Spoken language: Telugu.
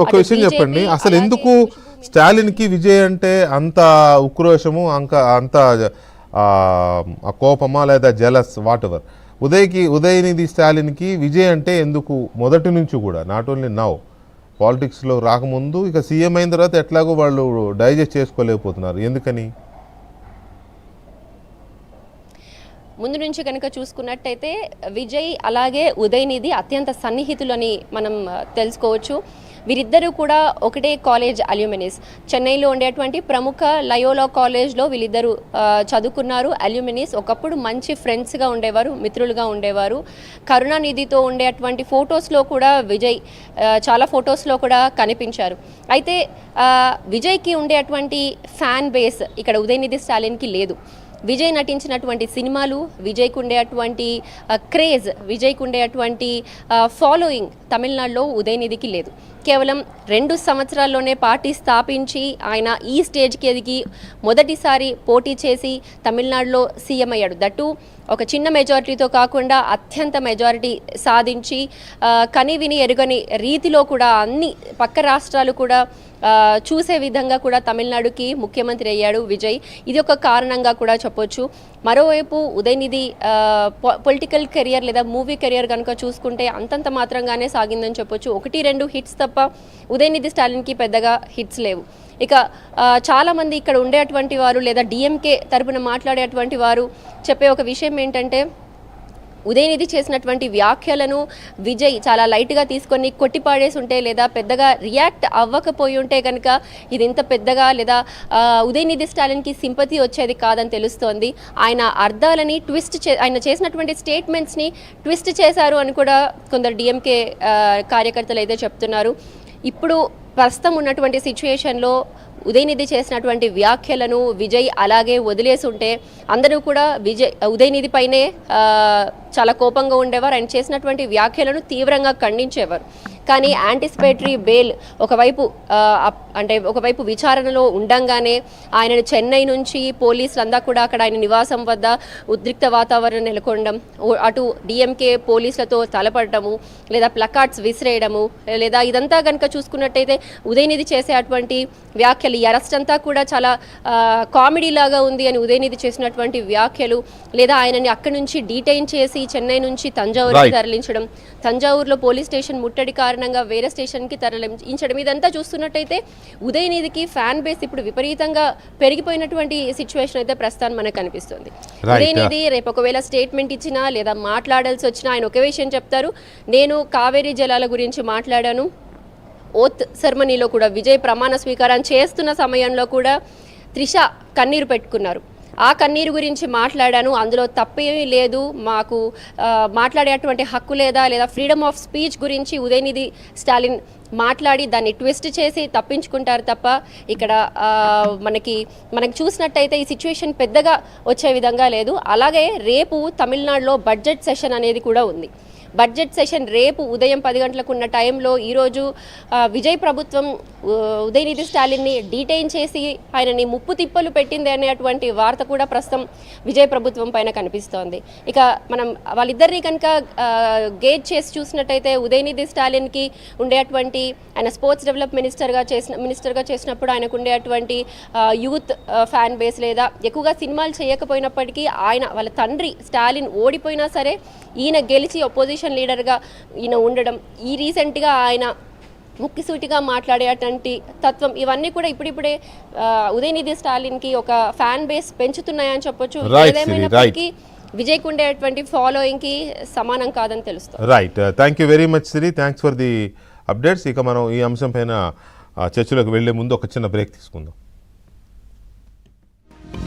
ఒక విషయం చెప్పండి, అసలు ఎందుకు స్టాలిన్ కి విజయ్ అంటే అంత ఉక్రోషము, అంత కోపమా లేదా jealous what ever, Udhayanidhi Stalin కి విజయ్ అంటే ఎందుకు మొదటి నుంచి కూడా, నాట్ ఓన్లీ నౌ పాలిటిక్స్లో రాకముందు, ఇక సీఎం అయిన తర్వాత ఎట్లాగో వాళ్ళు డైజెస్ట్ చేసుకోలేకపోతున్నారు, ఎందుకని? ముందు నుంచి కనుక చూసుకున్నట్టయితే విజయ్ అలాగే ఉదయనిధి అత్యంత సన్నిహితులని మనం తెలుసుకోవచ్చు. వీరిద్దరూ కూడా ఒకటే కాలేజ్ అల్యూమినిస్. చెన్నైలో ఉండేటువంటి ప్రముఖ లయోలా కాలేజ్లో వీళ్ళిద్దరూ చదువుకున్నారు. అల్యూమినిస్ ఒకప్పుడు మంచి ఫ్రెండ్స్గా ఉండేవారు, మిత్రులుగా ఉండేవారు. కరుణానిధితో ఉండేటువంటి ఫొటోస్లో కూడా విజయ్ చాలా ఫొటోస్లో కూడా కనిపించారు. అయితే విజయ్కి ఉండేటువంటి ఫ్యాన్ బేస్ ఇక్కడ ఉదయనిధి స్టాలిన్కి లేదు. విజయ్ నటించినటువంటి సినిమాలు, విజయ్కు ఉండేటువంటి క్రేజ్, విజయ్కు ఉండేటువంటి ఫాలోయింగ్ తమిళనాడులో ఉదయనిధికి లేదు. కేవలం 2 సంవత్సరాల్లోనే పార్టీ స్థాపించి ఆయన ఈ స్టేజ్కి ఎదిగి మొదటిసారి పోటీ చేసి తమిళనాడులో సీఎం అయ్యాడు. దట్టు ఒక చిన్న మెజారిటీతో కాకుండా అత్యంత మెజారిటీ సాధించి కనివిని ఎరుగని రీతిలో కూడా అన్ని పక్క రాష్ట్రాలు కూడా చూసే విధంగా కూడా తమిళనాడుకి ముఖ్యమంత్రి అయ్యాడు విజయ్. ఇది ఒక కారణంగా కూడా చెప్పొచ్చు. మరోవైపు ఉదయనిధి పొలిటికల్ కెరియర్ లేదా మూవీ కెరియర్ కనుక చూసుకుంటే అంతంత మాత్రంగానే సాగిందని చెప్పొచ్చు. 1-2 హిట్స్ తప్ప ఉదయనిధి స్టాలిన్కి పెద్దగా హిట్స్ లేవు. ఇక చాలామంది ఇక్కడ ఉండేటువంటి వారు లేదా డిఎంకే తరపున మాట్లాడేటువంటి వారు చెప్పే ఒక విషయం ఏంటంటే, ఉదయనిధి చేసినటువంటి వ్యాఖ్యలను విజయ్ చాలా లైట్గా తీసుకొని కొట్టిపాడేసి ఉంటే లేదా పెద్దగా రియాక్ట్ అవ్వకపోయి ఉంటే కనుక ఇది ఇంత పెద్దగా లేదా ఉదయనిధి స్టాలిన్కి సింపతి వచ్చేది కాదని తెలుస్తోంది. ఆయన అర్థాలని ఆయన చేసినటువంటి స్టేట్మెంట్స్ని ట్విస్ట్ చేశారు అని కూడా కొందరు డిఎంకే కార్యకర్తలు అయితే చెప్తున్నారు. ఇప్పుడు ప్రస్తుతం ఉన్నటువంటి సిచ్యుయేషన్లో ఉదయనిధి చేసినటువంటి వ్యాఖ్యలను విజయ్ అలాగే వదిలేసి ఉంటే అందరూ కూడా ఉదయనిధి పైనే చాలా కోపంగా ఉండేవారు. ఆయన చేసినటువంటి వ్యాఖ్యలను తీవ్రంగా ఖండించేవారు. కానీ యాంటిసిపేటరీ బెయిల్ ఒకవైపు విచారణలో ఉండంగానే ఆయనను చెన్నై నుంచి పోలీసులంతా కూడా అక్కడ ఆయన నివాసం వద్ద ఉద్రిక్త వాతావరణం నెలకొనడం, అటు డిఎంకే పోలీసులతో తలపడటము లేదా ప్లకార్డ్స్ విసిరేయడము, లేదా ఇదంతా కనుక చూసుకున్నట్టయితే ఉదయనిధి చేసేటువంటి వ్యాఖ్యలు, ఈ అరెస్ట్ అంతా కూడా చాలా కామెడీ లాగా ఉంది అని ఉదయనిధి చేసినటువంటి వ్యాఖ్యలు, లేదా ఆయనని అక్కడి నుంచి డీటైన్ చేసి చెన్నై నుంచి తంజావూరుకి తరలించడం, తంజావూరులో పోలీస్ స్టేషన్ ముట్టడి కారణంగా వేరే స్టేషన్కి తరలించడం, ఇదంతా చూస్తున్నట్టయితే ఉదయనిధికి ఫ్యాన్ బేస్ ఇప్పుడు విపరీతంగా పెరిగిపోయినటువంటి సిచ్యువేషన్ అయితే ప్రస్తుతం మనకు కనిపిస్తుంది. ఉదయనిధి రేపు ఒకవేళ స్టేట్మెంట్ ఇచ్చినా లేదా మాట్లాడాల్సి వచ్చినా ఆయన ఒకే విషయం చెప్తారు, నేను కావేరీ జలాల గురించి మాట్లాడాను. ఓత్ సెరమనీలో కూడా విజయ్ ప్రమాణ స్వీకారం చేస్తున్న సమయంలో కూడా త్రిష కన్నీరు పెట్టుకున్నారు. ఆ కన్నీరు గురించి మాట్లాడాను, అందులో తప్పేమీ లేదు, మాకు మాట్లాడేటువంటి హక్కు లేదా ఫ్రీడమ్ ఆఫ్ స్పీచ్ గురించి ఉదయనిధి స్టాలిన్ మాట్లాడి దాన్ని ట్విస్ట్ చేసి తప్పించుకుంటారు తప్ప ఇక్కడ మనకి చూసినట్టయితే ఈ సిచ్యువేషన్ పెద్దగా వచ్చే విధంగా లేదు. అలాగే రేపు తమిళనాడులో బడ్జెట్ సెషన్ అనేది కూడా ఉంది. బడ్జెట్ సెషన్ రేపు ఉదయం 10 గంటలకు ఉన్న టైంలో ఈరోజు విజయ్ ప్రభుత్వం ఉదయనిధి స్టాలిన్ని డీటైన్ చేసి ఆయనని ముప్పు తిప్పలు పెట్టింది అనేటువంటి వార్త కూడా ప్రస్తుతం విజయ్ ప్రభుత్వం పైన కనిపిస్తోంది. ఇక మనం వాళ్ళిద్దరిని కనుక గేజ్ చేసి చూసినట్టయితే ఉదయనిధి స్టాలిన్కి ఉండేటువంటి ఆయన స్పోర్ట్స్ డెవలప్ మినిస్టర్గా చేసినప్పుడు ఆయనకు ఉండేటువంటి యూత్ ఫ్యాన్ బేస్, లేదా ఎక్కువగా సినిమాలు చేయకపోయినప్పటికీ వాళ్ళ తండ్రి స్టాలిన్ ఓడిపోయినా సరే ఈయన గెలిచి అపోజిషన్ లీడర్గా ఈయన ఉండడం, ఈ రీసెంట్గా ఆయన ముక్కిసూటిగా మాట్లాడేటువంటి తత్వం, ఇవన్నీ కూడా ఇప్పుడిప్పుడే ఉదయనిధి స్టాలిన్కి ఒక ఫ్యాన్ బేస్ పెంచుతున్నాయని చెప్పొచ్చు. ఏదేమైనప్పటికీ విజయ్కి ఉండేటువంటి ఫాలోయింగ్కి సమానం కాదని తెలుస్తుంది. Right, thank you very much Siri, thanks for the updates. ఇక మనం ఈ అంశం పైన చర్చలోకి వెళ్లే ముందు ఒక చిన్న బ్రేక్ తీసుకుందాం.